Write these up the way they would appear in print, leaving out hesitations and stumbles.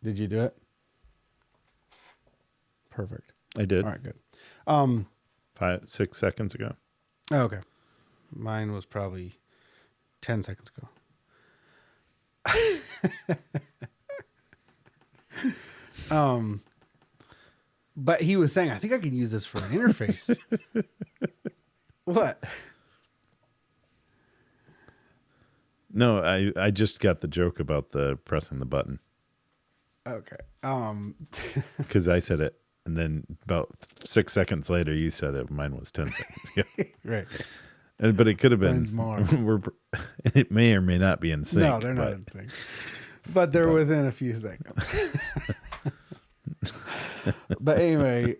Did you do it? Perfect. I did. All right, good. 6 seconds ago. Oh, okay. Mine was probably 10 seconds ago. But he was saying, I think I can use this for an interface. What? No, I just got the joke about the pressing the button. Okay. Because I said it, and then about 6 seconds later, you said it. Mine was 10 seconds ago. Right. But it could have been Mine's more. It may or may not be in sync. No, they're not in sync. But they're within a few seconds. But anyway,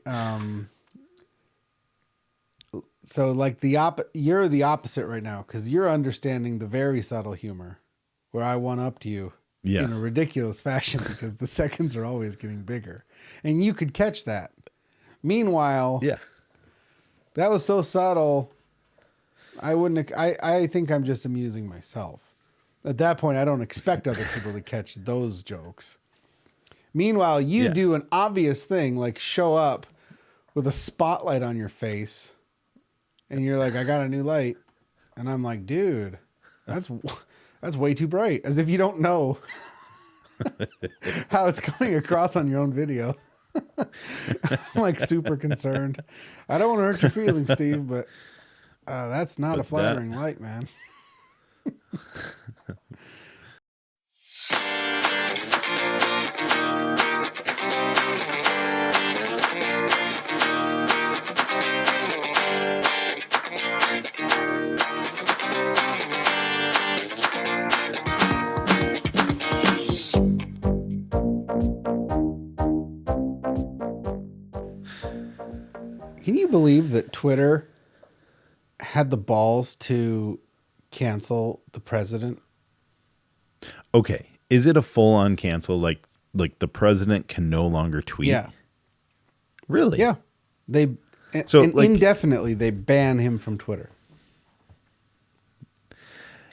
so like you're the opposite right now because you're understanding the very subtle humor where I one up to you in a ridiculous fashion because the seconds are always getting bigger. And you could catch that. Meanwhile, that was so subtle. I think I'm just amusing myself. At that point, I don't expect other people to catch those jokes. Meanwhile, you do an obvious thing like show up with a spotlight on your face and you're like, I got a new light. And I'm like, dude, that's way too bright. As if you don't know how it's coming across on your own video. I'm like super concerned. I don't want to hurt your feelings, Steve, but that's not a flattering light, man. Can you believe that Twitter had the balls to cancel the president? Okay. Is it a full-on cancel? Like the president can no longer tweet? Yeah. Really? Yeah. Indefinitely, they ban him from Twitter.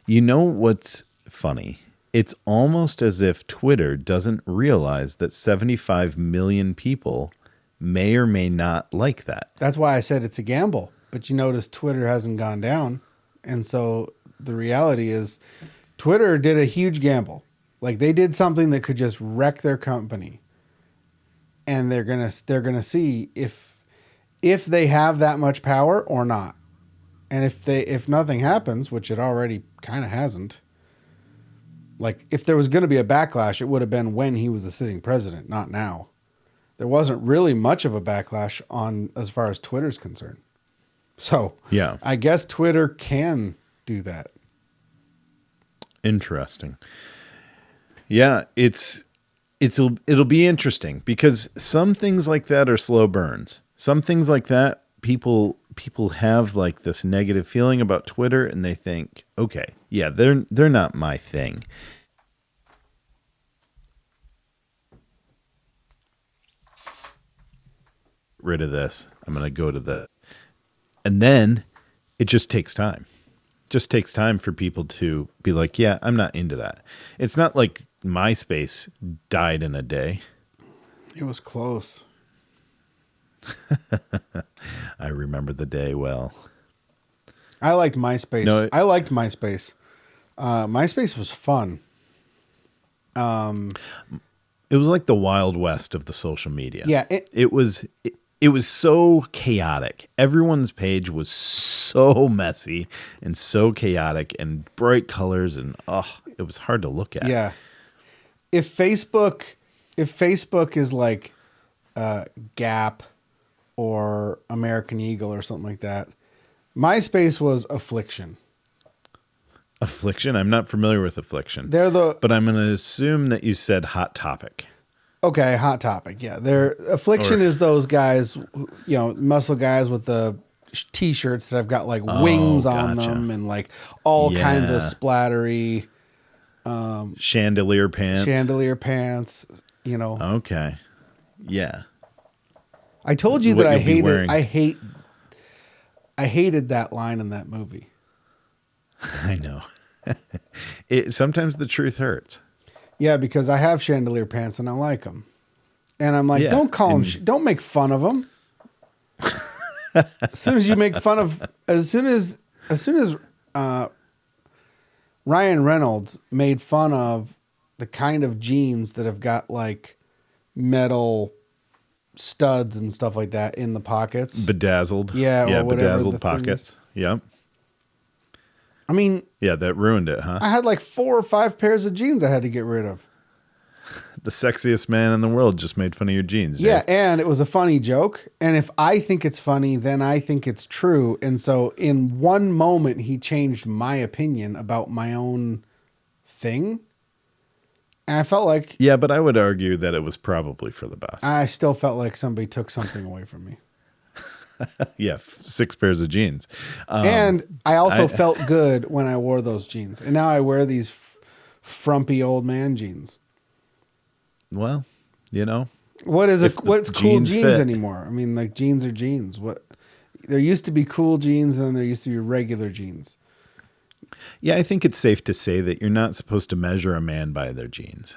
You know what's funny? It's almost as if Twitter doesn't realize that 75 million people may or may not like that. That's why I said it's a gamble. But you notice Twitter hasn't gone down. And so the reality is Twitter did a huge gamble. Like they did something that could just wreck their company. And they're going to see if they have that much power or not. And if nothing happens, which it already kind of hasn't, like if there was going to be a backlash, it would have been when he was the sitting president, not now. There wasn't really much of a backlash on as far as Twitter's concerned. So yeah, I guess Twitter can do that. Interesting. Yeah, it'll be interesting because some things like that are slow burns. Some things like that, people have like this negative feeling about Twitter and they think, okay, yeah, they're not my thing. Rid of this. I'm going to go to the, and then it just takes time. Just takes time for people to be like, yeah, I'm not into that. It's not like MySpace died in a day. It was close. I remember the day well. I liked MySpace. No, I liked MySpace. MySpace was fun. It was like the Wild West of the social media. Yeah. It was so chaotic. Everyone's page was so messy and so chaotic and bright colors and it was hard to look at. Yeah. If Facebook is like Gap or American Eagle or something like that, MySpace was Affliction. Affliction? I'm not familiar with Affliction. But I'm going to assume that you said Hot Topic. Okay, Hot Topic. Yeah, Affliction is those guys, muscle guys with the T-shirts that have got like wings on them and like all kinds of splattery chandelier pants. Okay. Yeah. I told you that I hated that line in that movie. I know. Sometimes the truth hurts. Yeah, because I have chandelier pants and I like them. And I'm like, Yeah, don't call them, and don't make fun of them. As soon as you make fun of, as soon as uh, Ryan Reynolds made fun of the kind of jeans that have got like metal studs and stuff like that in the pockets. bedazzled. Yeah, Yeah, or whatever the bedazzled thing is. pockets. Yep. I mean, Yeah, that ruined it, huh? I had like 4 or 5 pairs of jeans I had to get rid of. The sexiest man in the world just made fun of your jeans, Dave. Yeah, and it was a funny joke. And if I think it's funny, then I think it's true. And so in one moment, he changed my opinion about my own thing. And I felt like, Yeah, but I would argue that it was probably for the best. I still felt like somebody took something away from me. Yeah, 6 pairs of jeans. And I also felt good when I wore those jeans. And now I wear these frumpy old man jeans. Well, you know, What's if the cool jeans jeans fit. anymore? I mean, like jeans are jeans. What there used to be cool jeans and there used to be regular jeans. Yeah, I think it's safe to say that you're not supposed to measure a man by their jeans.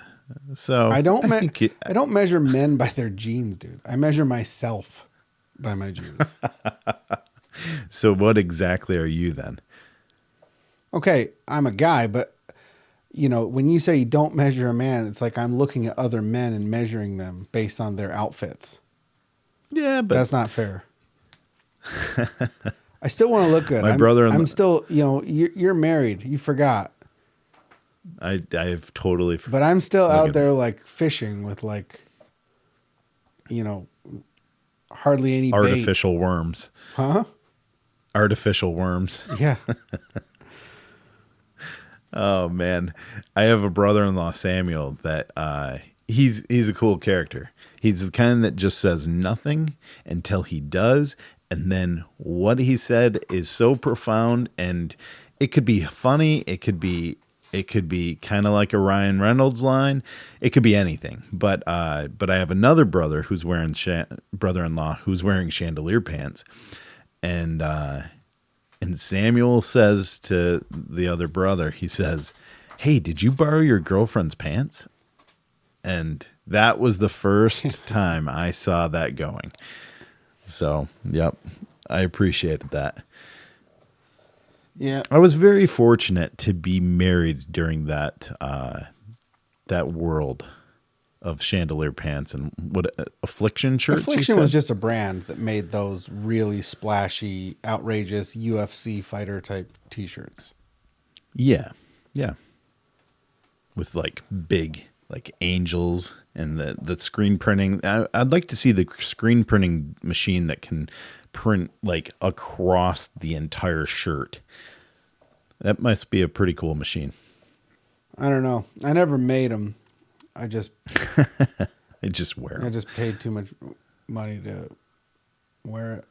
So I don't think it- I don't measure men by their jeans, dude. I measure myself by my jeans. so what exactly are you then? Okay, I'm a guy, but you know, when you say you don't measure a man, it's like I'm looking at other men and measuring them based on their outfits. Yeah, but That's not fair. I still want to look good. My brother-in-law- I'm still, you know, you're married. You forgot. I've totally But I'm still Look out at there like fishing with like, you know, hardly any bait. artificial worms. Huh? Artificial worms. Yeah. Oh man, I have a brother-in-law, Samuel, that he's a cool character. He's the kind that just says nothing until he does, and then what he said is so profound, and it could be funny, it could be kind of like a Ryan Reynolds line, it could be anything. But I have another brother who's wearing brother-in-law who's wearing chandelier pants, and Samuel says to the other brother, he says, "Hey, did you borrow your girlfriend's pants?" And that was the first time I saw that going. So, yep, I appreciated that. Yeah. I was very fortunate to be married during that world of chandelier pants and what affliction shirts. Affliction was just a brand that made those really splashy, outrageous UFC fighter type t-shirts. Yeah. With like big like angels and the screen printing. I'd like to see the screen printing machine that can print like across the entire shirt. That must be a pretty cool machine. I don't know. I never made them. I just wear 'em. I just paid too much money to wear it.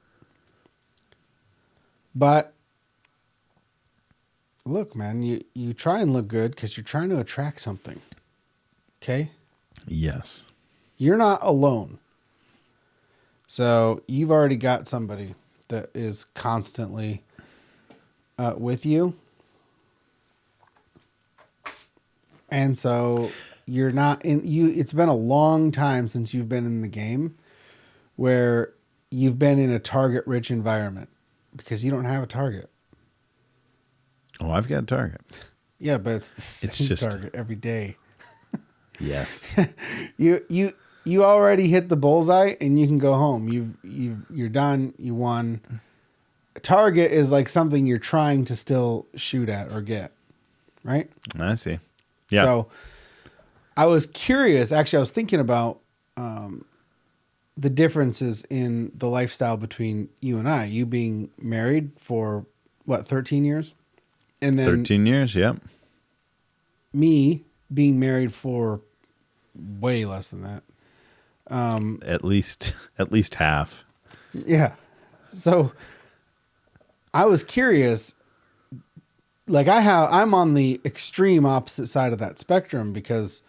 But look, man, you try and look good because you're trying to attract something. Okay? Yes. You're not alone. So you've already got somebody that is constantly with you. And so you're not in it's been a long time since you've been in the game where you've been in a target rich environment because you don't have a target. Oh, I've got a target. Yeah, but it's the same just- target every day. Yes. You already hit the bullseye and you can go home. You're done. You won. A target is like something you're trying to still shoot at or get, right? I see. Yeah. So I was curious. Actually, I was thinking about the differences in the lifestyle between you and I. You being married for what, 13 years? And then 13 years. Yep. me being married for way less than that. At least half. Yeah. So I was curious. Like I'm on the extreme opposite side of that spectrum because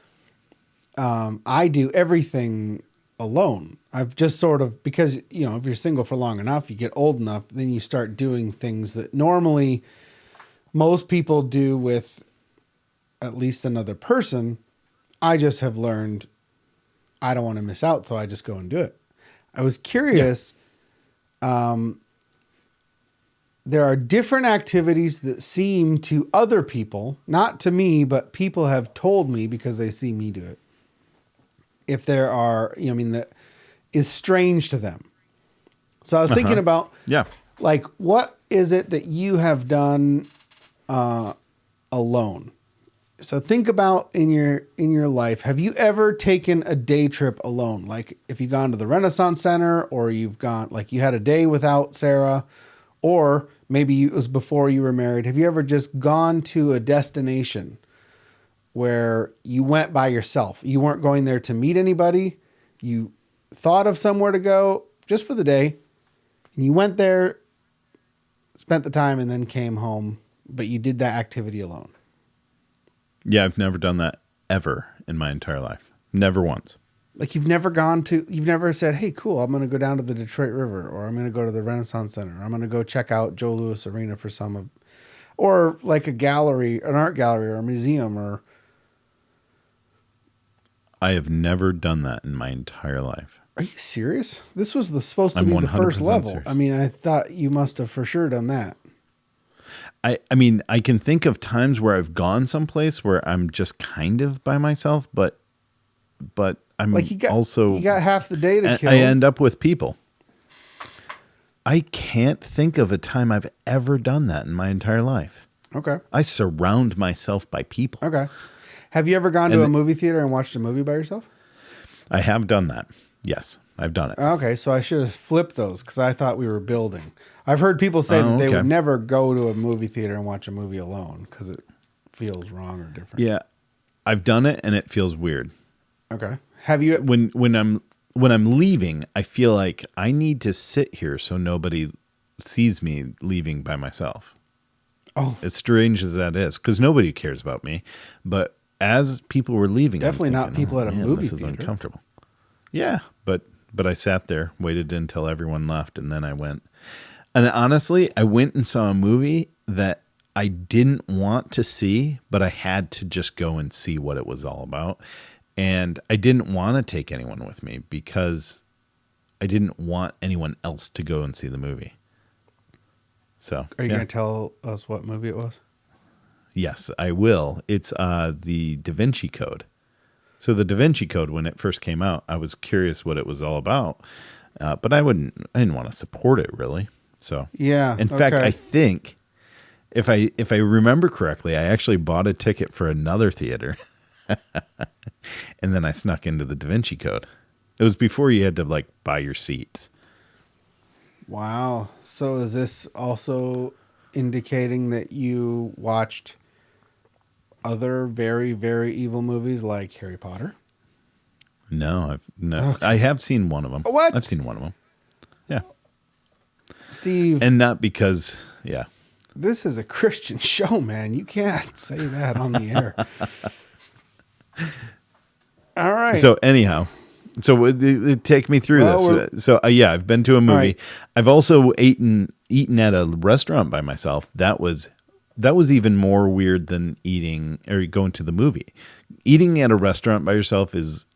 I do everything alone. I've just sort of, because, you know, if you're single for long enough, you get old enough, then you start doing things that normally most people do with at least another person. I just have learned I don't want to miss out, so I just go and do it. I was Yeah. curious. There are different activities that seem to other people, not to me, but people have told me because they see me do it. If there are, I mean, that is strange to them. So I was thinking Uh-huh. about, Yeah. like, what is it that you have done alone? So think about in your life, have you ever taken a day trip alone? Like if you've gone to the Renaissance Center, or you've gone, like you had a day without Sarah, or maybe it was before you were married. Have you ever just gone to a destination where you went by yourself? You weren't going there to meet anybody. You thought of somewhere to go just for the day, and you went there, spent the time, and then came home, but you did that activity alone. Yeah, I've never done that ever in my entire life. Never once. Like you've never said, hey, cool, I'm going to go down to the Detroit River, or I'm going to go to the Renaissance Center. Or I'm going to go check out Joe Louis Arena for or like a gallery, an art gallery or a museum, or. I have never done that in my entire life. Are you serious? This was supposed to I'm be the first 100% level. serious. I mean, I thought you must have for sure done that. I mean, I can think of times where I've gone someplace where I'm just kind of by myself, but I'm Like you also got half the day to kill. I end up with people. I can't think of a time I've ever done that in my entire life. Okay. I surround myself by people. Okay. Have you ever gone to And a movie theater and watched a movie by yourself? I have done that. Yes, I've done it. Okay, so I should have flipped those because I thought we were building. I've heard people say that they okay. would never go to a movie theater and watch a movie alone because it feels wrong or different. Yeah, I've done it and it feels weird. Okay. Have you? When I'm leaving, I feel like I need to sit here so nobody sees me leaving by myself. Oh, As strange as that is, because nobody cares about me. But as people were leaving, I'm definitely not thinking, people at a man, movie this is theater. uncomfortable. Yeah, but I sat there, waited until everyone left, and then I went. And honestly, I went and saw a movie that I didn't want to see, but I had to just go and see what it was all about. And I didn't want to take anyone with me because I didn't want anyone else to go and see the movie. So, Are you yeah. going to tell us what movie it was? Yes, I will. It's the Da Vinci Code. So the Da Vinci Code, when it first came out, I was curious what it was all about, but I didn't want to support it really. So Yeah. in fact, okay. I think if I remember correctly, I actually bought a ticket for another theater, and then I snuck into the Da Vinci Code. It was before you had to like buy your seats. Wow. So is this also indicating that you watched other very, very evil movies like Harry Potter? No, Okay. I have seen one of them. What? I've seen one of them. Yeah, Steve, and not because this is a Christian show, man. You can't say that on the air. All right. So anyhow, take me through Well, this. So yeah, I've been to a movie. right. I've also eaten at a restaurant by myself. That was even more weird than eating or going to the movie. Eating at a restaurant by yourself is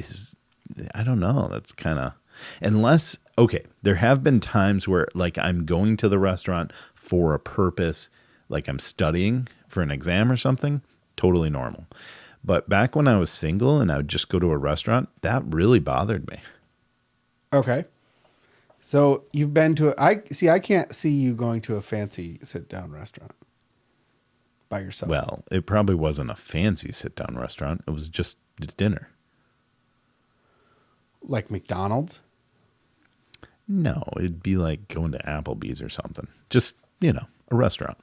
I don't know. That's kind of unless okay. There have been times where like I'm going to the restaurant for a purpose, like I'm studying for an exam or something. Totally normal. But back when I was single and I would just go to a restaurant, that really bothered me. Okay. So you've been to I can't see you going to a fancy sit-down restaurant by yourself. Well, it probably wasn't a fancy sit-down restaurant. It was just dinner. Like McDonald's? No, it'd be like going to Applebee's or something. Just, a restaurant.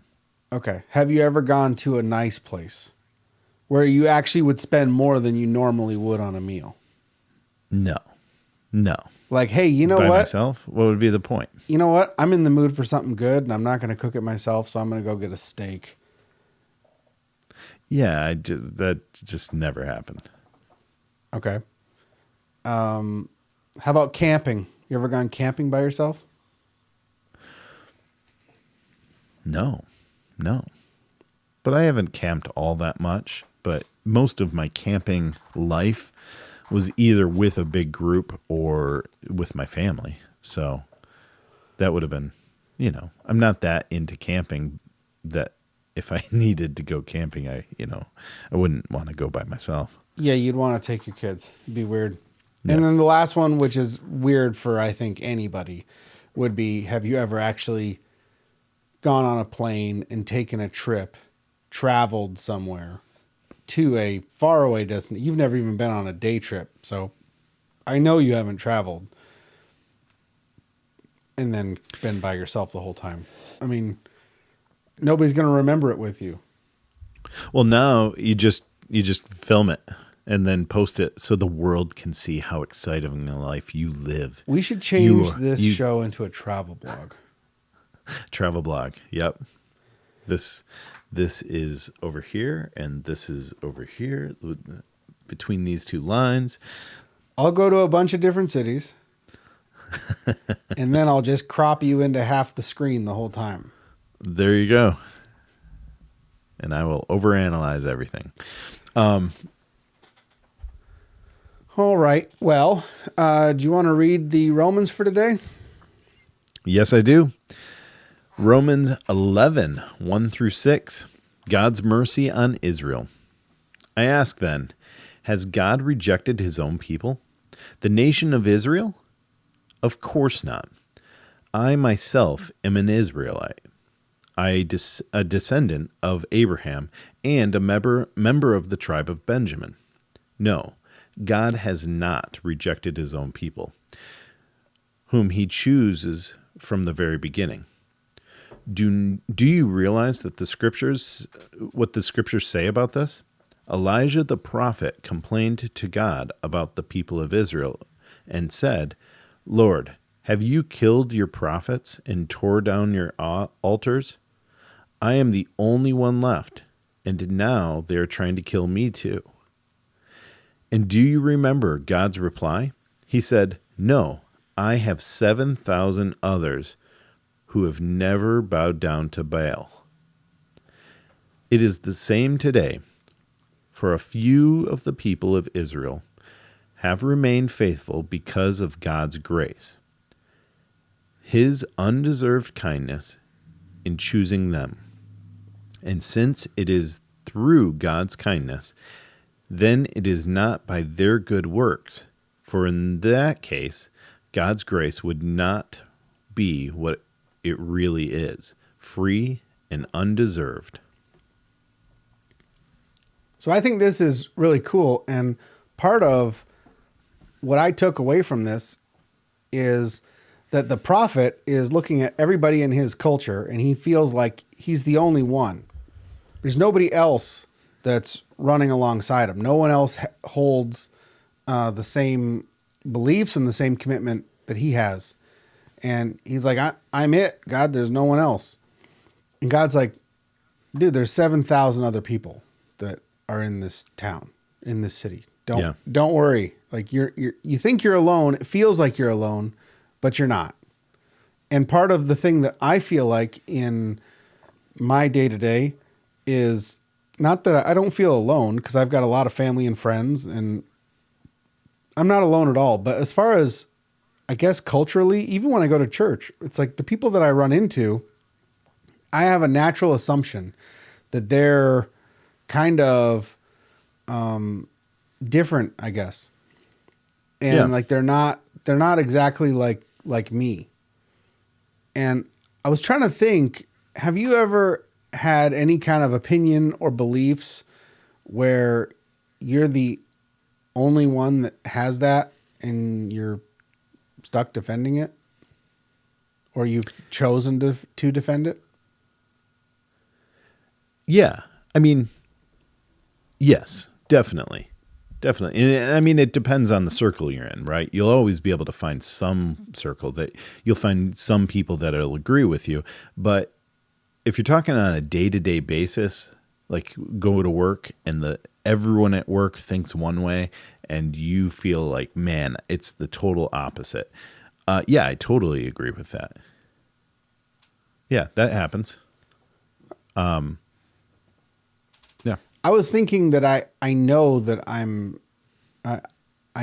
Okay. Have you ever gone to a nice place where you actually would spend more than you normally would on a meal? No. Like, hey, you know By what? myself? What would be the point? You know what? I'm in the mood for something good, and I'm not going to cook it myself, so I'm going to go get a steak. Yeah, that just never happened. Okay. How about camping? You ever gone camping by yourself? No. But I haven't camped all that much. but most of my camping life was either with a big group or with my family. So that would have been, I'm not that into camping that if I needed to go camping, I wouldn't want to go by myself. Yeah, you'd want to take your kids. It'd be weird. Yeah. And then the last one, which is weird for, I think, anybody, would be, have you ever actually gone on a plane and taken a trip, traveled somewhere to a faraway destination? You've never even been on a day trip, so I know you haven't traveled and then been by yourself the whole time. I mean, nobody's going to remember it with you. Well, now you just film it and then post it so the world can see how exciting a life you live. We should change this show into a travel blog. Travel blog. Yep. This is over here and this is over here between these two lines. I'll go to a bunch of different cities and then I'll just crop you into half the screen the whole time. There you go. And I will overanalyze everything. All right. Well, do you want to read the Romans for today? Yes, I do. Romans 11, 1 through 6. God's mercy on Israel. I ask then, has God rejected his own people, the nation of Israel? Of course not. I myself am an Israelite. A descendant of Abraham and a member of the tribe of Benjamin. No, God has not rejected his own people, whom he chooses from the very beginning. Do you realize that what the scriptures say about this? Elijah the prophet complained to God about the people of Israel and said, Lord, have you killed your prophets and tore down your altars? I am the only one left, and now they are trying to kill me too. And do you remember God's reply? He said, no, I have 7,000 others who have never bowed down to Baal. It is the same today, for a few of the people of Israel have remained faithful because of God's grace, his undeserved kindness in choosing them. And since it is through God's kindness, then it is not by their good works, for in that case, God's grace would not be what it really is, free and undeserved. So I think this is really cool. And part of what I took away from this is that the prophet is looking at everybody in his culture and he feels like he's the only one. There's nobody else that's running alongside him. No one else holds the same beliefs and the same commitment that he has. And he's like, I'm it, God, there's no one else. And God's like, dude, there's 7,000 other people that are in this town, in this city. Don't worry. Like you think you're alone. It feels like you're alone, but you're not. And part of the thing that I feel like in my day to day is not that I don't feel alone, because I've got a lot of family and friends and I'm not alone at all. But as far as, I guess, culturally, even when I go to church, it's like the people that I run into, I have a natural assumption that they're kind of different, I guess. And like they're not exactly like me. And I was trying to think, have you ever had any kind of opinion or beliefs where you're the only one that has that and you're stuck defending it? Or you've chosen to defend it? Yeah. I mean, yes, definitely. Definitely. And I mean, it depends on the circle you're in, right? You'll always be able to find some circle that you'll find some people that'll agree with you. But if you're talking on a day-to-day basis, like go to work and everyone at work thinks one way and you feel like, man, it's the total opposite. Yeah, I totally agree with that. Yeah, that happens. Yeah. I was thinking that I know that I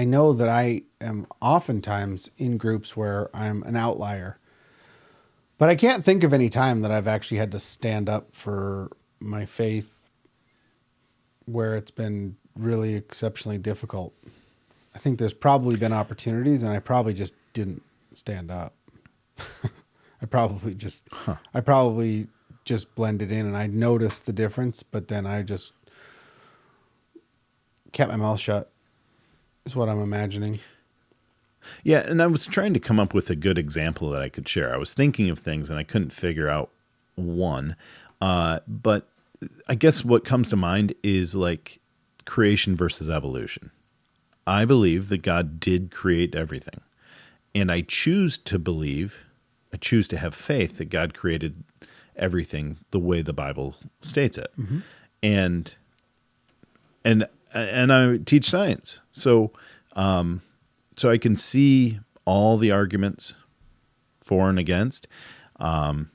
know that I am oftentimes in groups where I'm an outlier, but I can't think of any time that I've actually had to stand up for my faith where it's been really exceptionally difficult. I think there's probably been opportunities, and I probably just didn't stand up. I probably just blended in, and I noticed the difference, but then I just kept my mouth shut. Is what I'm imagining. Yeah, and I was trying to come up with a good example that I could share. I was thinking of things and I couldn't figure out one. But I guess what comes to mind is like creation versus evolution. I believe that God did create everything. And I choose to have faith that God created everything the way the Bible states it. Mm-hmm. And and I teach science. So I can see all the arguments for and against. And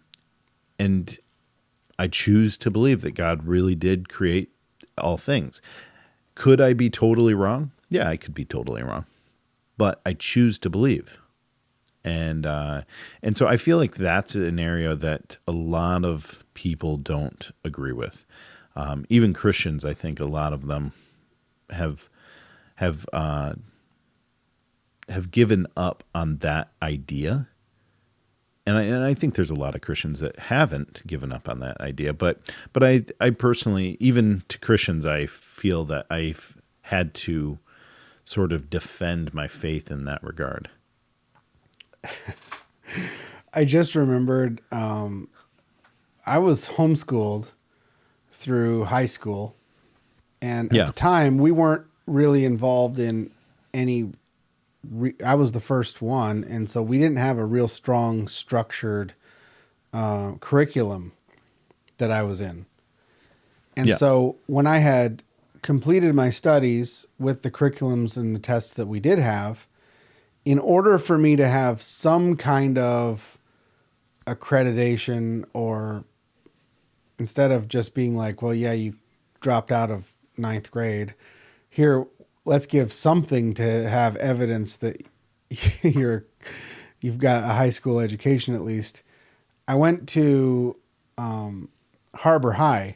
I choose to believe that God really did create all things. Could I be totally wrong? Yeah, I could be totally wrong. But I choose to believe. And so I feel like that's an area that a lot of people don't agree with. Even Christians, I think a lot of them have given up on that idea. And I think there's a lot of Christians that haven't given up on that idea. But I personally, even to Christians, I feel that I've had to sort of defend my faith in that regard. I just remembered I was homeschooled through high school. And at the time, we weren't really involved in any. I was the first one, and so we didn't have a real strong, structured curriculum that I was in. And so when I had completed my studies with the curriculums and the tests that we did have, in order for me to have some kind of accreditation, or instead of just being like, well, yeah, you dropped out of ninth grade, here, let's give something to have evidence that you've got a high school education at least. I went to Harbor High,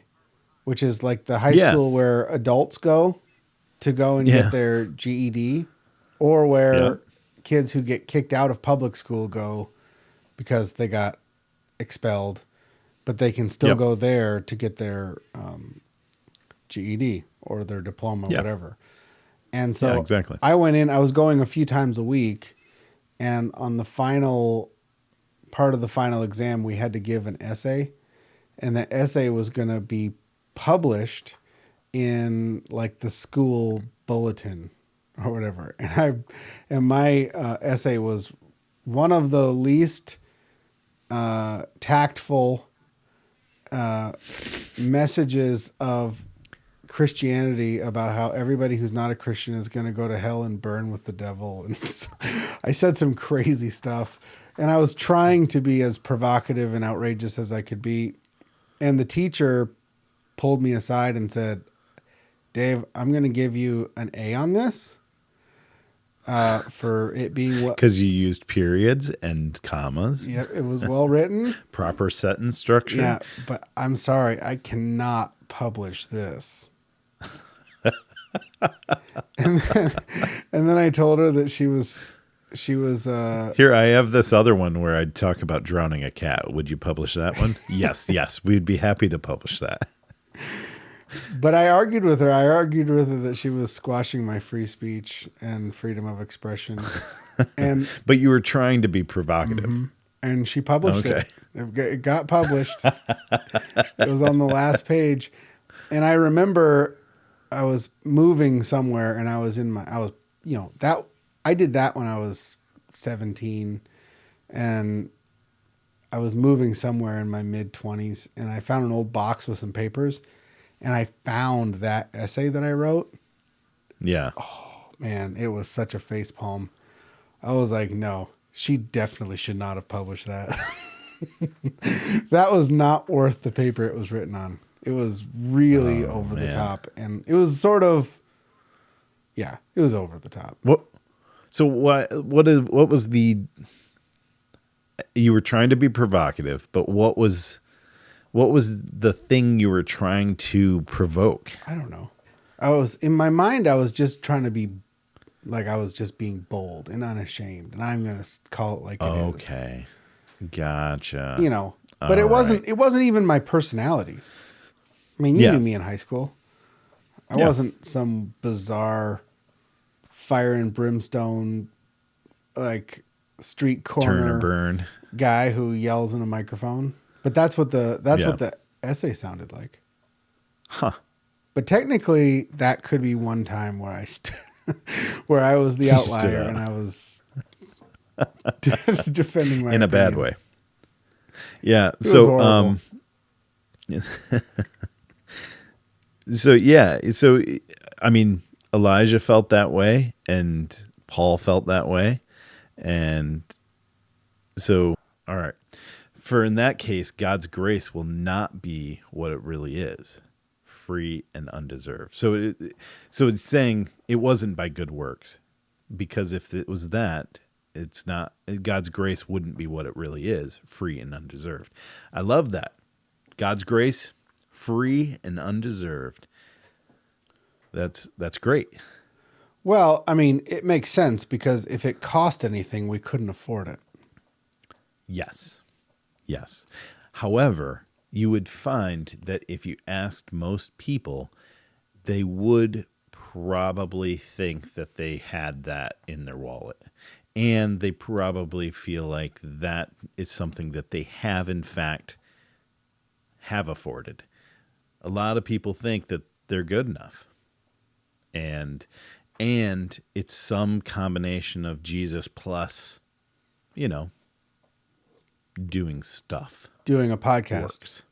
which is like the high school where adults go and get their GED, or where kids who get kicked out of public school go because they got expelled, but they can still go there to get their GED or their diploma, whatever. And so exactly. I went in, I was going a few times a week, and on the final part of the final exam, we had to give an essay, and the essay was going to be published in like the school bulletin or whatever. And my essay was one of the least tactful messages of Christianity about how everybody who's not a Christian is going to go to hell and burn with the devil. And so I said some crazy stuff, and I was trying to be as provocative and outrageous as I could be. And the teacher pulled me aside and said, Dave, I'm going to give you an A on this for it being what... Because you used periods and commas. Yeah, it was well written. Proper sentence structure. Yeah, but I'm sorry, I cannot publish this. and then I told her that she was here, I have this other one where I'd talk about drowning a cat. Would you publish that one? Yes, we'd be happy to publish that. But I argued with her that she was squashing my free speech and freedom of expression. But you were trying to be provocative. Mm-hmm. And she published it. It got published. It was on the last page. And I remember I was moving somewhere, and I did that when I was 17, and I was moving somewhere in my mid-20s, and I found an old box with some papers, and I found that essay that I wrote. Yeah. Oh, man, it was such a facepalm. I was like, no, she definitely should not have published that. That was not worth the paper it was written on. It was really Oh, over the man. top, and it was sort of, yeah, it was over the top. What? So what was the? You were trying to be provocative, but what was the thing you were trying to provoke? I don't know. In my mind, I was just trying to be like, I was just being bold and unashamed, and I'm going to call it like it is. Okay, gotcha. You know, but All right. it wasn't even my personality. I mean, you Yeah, knew me in high school. I yeah. wasn't some bizarre fire and brimstone, like street Turn or corner burn. guy who yells in a microphone. But that's what Yeah. the essay sounded like. Huh. But technically, that could be one time where where I was the You stood outlier out and I was defending my in a bad opinion. way. Yeah. It was horrible. So I mean, Elijah felt that way, and Paul felt that way, and so all right. For in that case, God's grace will not be what it really is, free and undeserved. So it's saying it wasn't by good works, because if it was that, it's not. God's grace wouldn't be what it really is, free and undeserved. I love that. God's grace, free and undeserved. That's great. Well, I mean, it makes sense because if it cost anything, we couldn't afford it. Yes. Yes. However, you would find that if you asked most people, they would probably think that they had that in their wallet. And they probably feel like that is something that they have, in fact, have afforded. A lot of people think that they're good enough. And it's some combination of Jesus plus, you know, doing stuff. Doing a podcast. Works.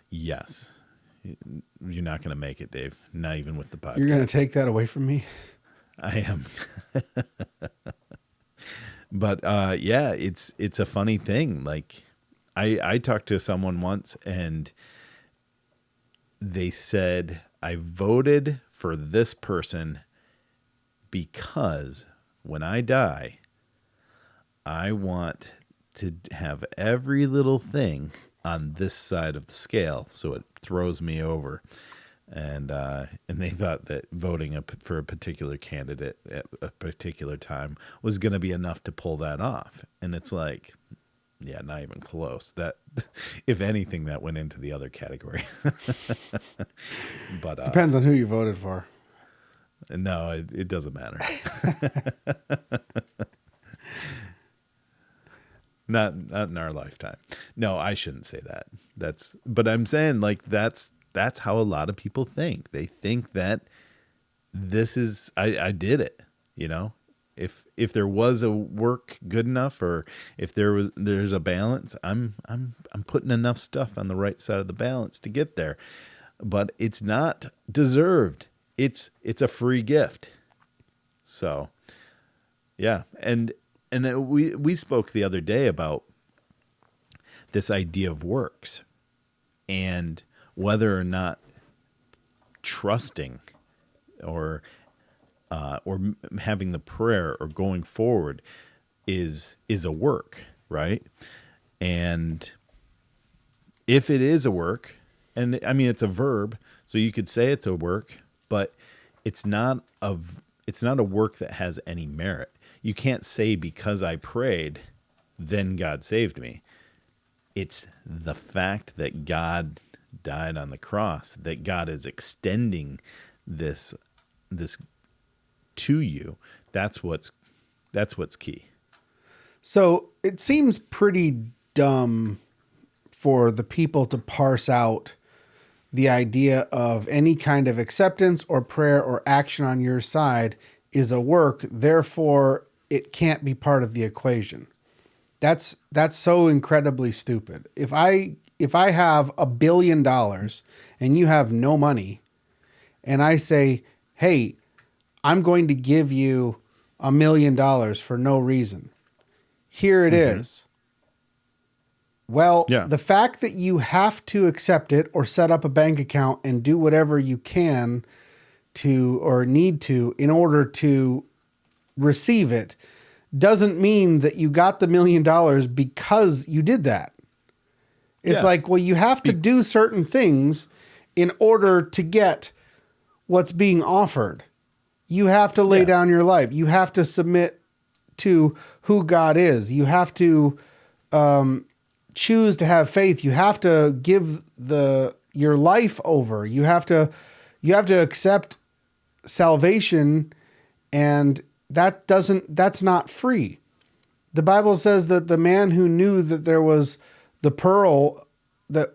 Yes. You're not going to make it, Dave. Not even with the podcast. You're going to take that away from me? I am. But yeah, it's a funny thing. Like I talked to someone once and they said, I voted for this person because when I die, I want to have every little thing on this side of the scale, so it throws me over. And they thought that voting for a particular candidate at a particular time was going to be enough to pull that off. And it's like, yeah, not even close. That, if anything, that went into the other category. But Depends on who you voted for. no, it doesn't matter. Not in our lifetime. No, I shouldn't say that. But I'm saying like that's how a lot of people think. They think that this is I did it, you know? If there was a work good enough, or if there's a balance, I'm putting enough stuff on the right side of the balance to get there. But it's not deserved. It's a free gift. So, yeah, and we spoke the other day about this idea of works and whether or not trusting or having the prayer or going forward is a work, right? And if it is a work, and I mean it's a verb, so you could say it's a work, but it's not a work that has any merit. You can't say because I prayed, then God saved me. It's the fact that God died on the cross, that God is extending this to you. That's what's key. So it seems pretty dumb for the people to parse out the idea of any kind of acceptance or prayer or action on your side is a work, therefore it can't be part of the equation. That's so incredibly stupid. If I have $1 billion and you have no money, and I say, hey, I'm going to give you $1 million for no reason. Here it is. Well, Yeah. the fact that you have to accept it or set up a bank account and do whatever you can to or need to in order to receive it doesn't mean that you got the $1 million because you did that. It's Yeah. like, well, you have to do certain things in order to get what's being offered. You have to lay Yeah. down your life. You have to submit to who God is. You have to choose to have faith. You have to give your life over. You have to accept salvation, and that's not free. The Bible says that the man who knew that there was the pearl that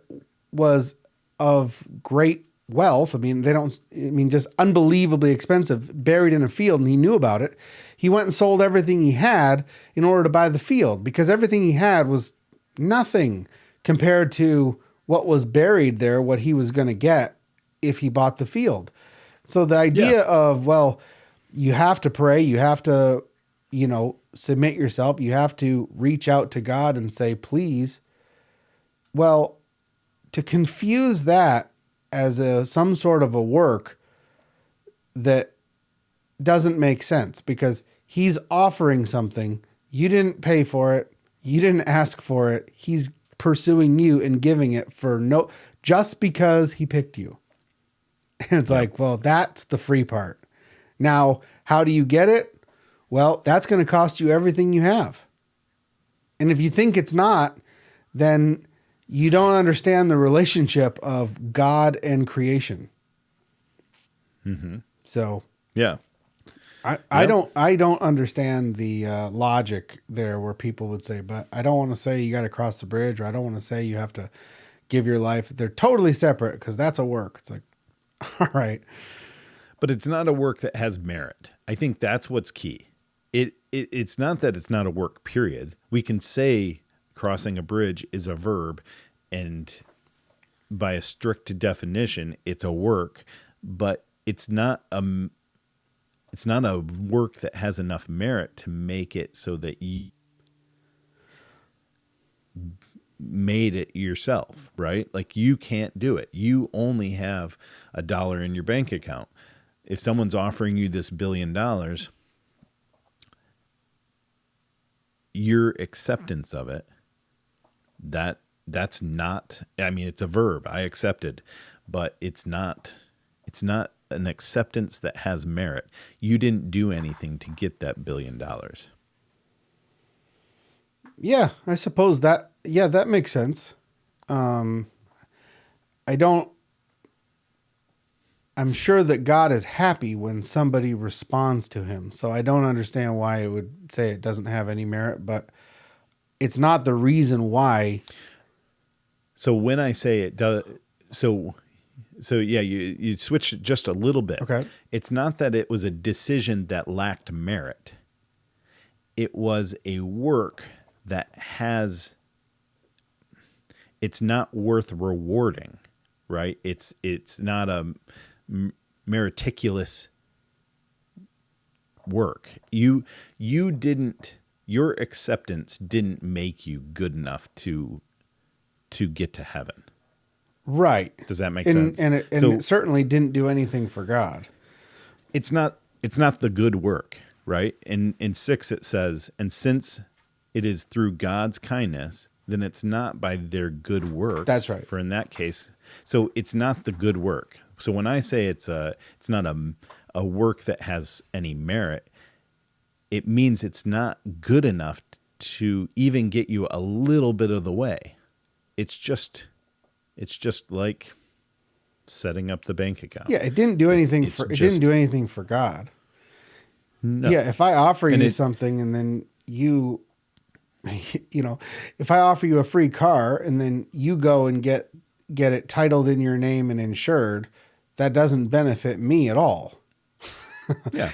was of great wealth, just unbelievably expensive, buried in a field, and he knew about it. He went and sold everything he had in order to buy the field, because everything he had was nothing compared to what was buried there, what he was going to get if he bought the field. So the idea of, well, you have to pray, you have to, submit yourself, you have to reach out to God and say, please. Well, to confuse that as some sort of a work that doesn't make sense, because he's offering something. You didn't pay for it. You didn't ask for it. He's pursuing you and giving it just because he picked you. And it's like, well, that's the free part. Now, how do you get it? Well, that's going to cost you everything you have. And if you think it's not, then you don't understand the relationship of God and creation. Mm-hmm. So, yeah, I don't understand the logic there where people would say, but I don't want to say you got to cross the bridge, or I don't want to say you have to give your life. They're totally separate, because that's a work. It's like, all right. But it's not a work that has merit. I think that's what's key. It's not that it's not a work, period. We can say crossing a bridge is a verb, and by a strict definition, it's a work, but it's not a work that has enough merit to make it so that you made it yourself, right? Like, you can't do it. You only have $1 in your bank account. If someone's offering you this $1 billion, your acceptance of it, that's not, it's a verb. I accepted, but it's not an acceptance that has merit. You didn't do anything to get that $1 billion. Yeah, I suppose that makes sense. I'm sure that God is happy when somebody responds to him. So I don't understand why it would say it doesn't have any merit, but it's not the reason why. So when I say it does, so yeah, you switch it just a little bit. Okay. It's not that it was a decision that lacked merit. It was a work that it's not worth rewarding, right? It's not a meticulous work. Your acceptance didn't make you good enough to get to heaven. Right. Does that make sense? And it certainly didn't do anything for God. It's not the good work, right? In 6 it says, and since it is through God's kindness, then it's not by their good work. That's right. For in that case, so it's not the good work. So when I say it's not a work that has any merit, it means it's not good enough to even get you a little bit of the way. It's just like setting up the bank account. Yeah, it didn't do anything it didn't do anything for God. No. Yeah, if I offer you something and then if I offer you a free car and then you go and get it titled in your name and insured, that doesn't benefit me at all. Yeah.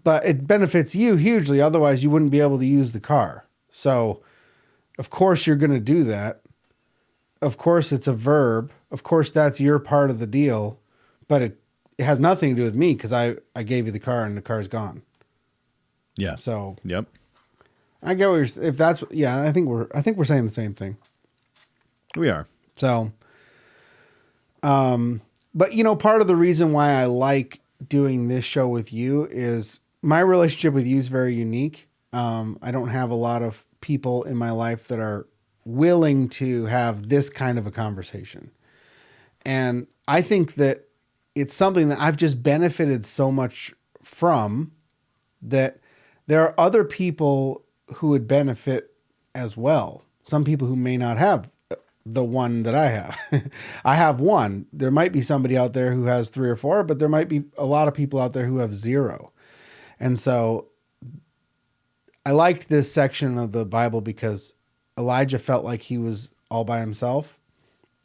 But it benefits you hugely. Otherwise, you wouldn't be able to use the car. So, of course, you're going to do that. Of course, it's a verb. Of course, that's your part of the deal. But it has nothing to do with me, because I gave you the car and the car's gone. Yeah. So, yep. I get what you're, if that's, yeah, I think we're saying the same thing. We are. So, but part of the reason why I like doing this show with you is my relationship with you is very unique. I don't have a lot of people in my life that are willing to have this kind of a conversation. And I think that it's something that I've just benefited so much from, that there are other people who would benefit as well. Some people who may not have the one that I have. I have one. There might be somebody out there who has 3 or 4, but there might be a lot of people out there who have 0. And so I liked this section of the Bible because Elijah felt like he was all by himself.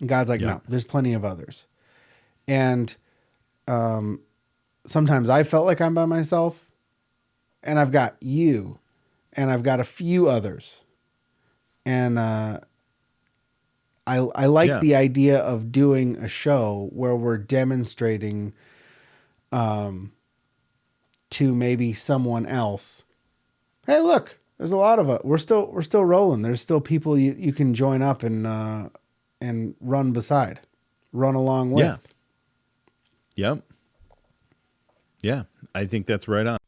And God's like, no, there's plenty of others. And sometimes I felt like I'm by myself, and I've got you, and I've got a few others. And I like the idea of doing a show where we're demonstrating to maybe someone else, hey, look, there's a lot of us. We're still rolling. There's still people you can join up and run along with. Yep. Yeah, I think that's right on.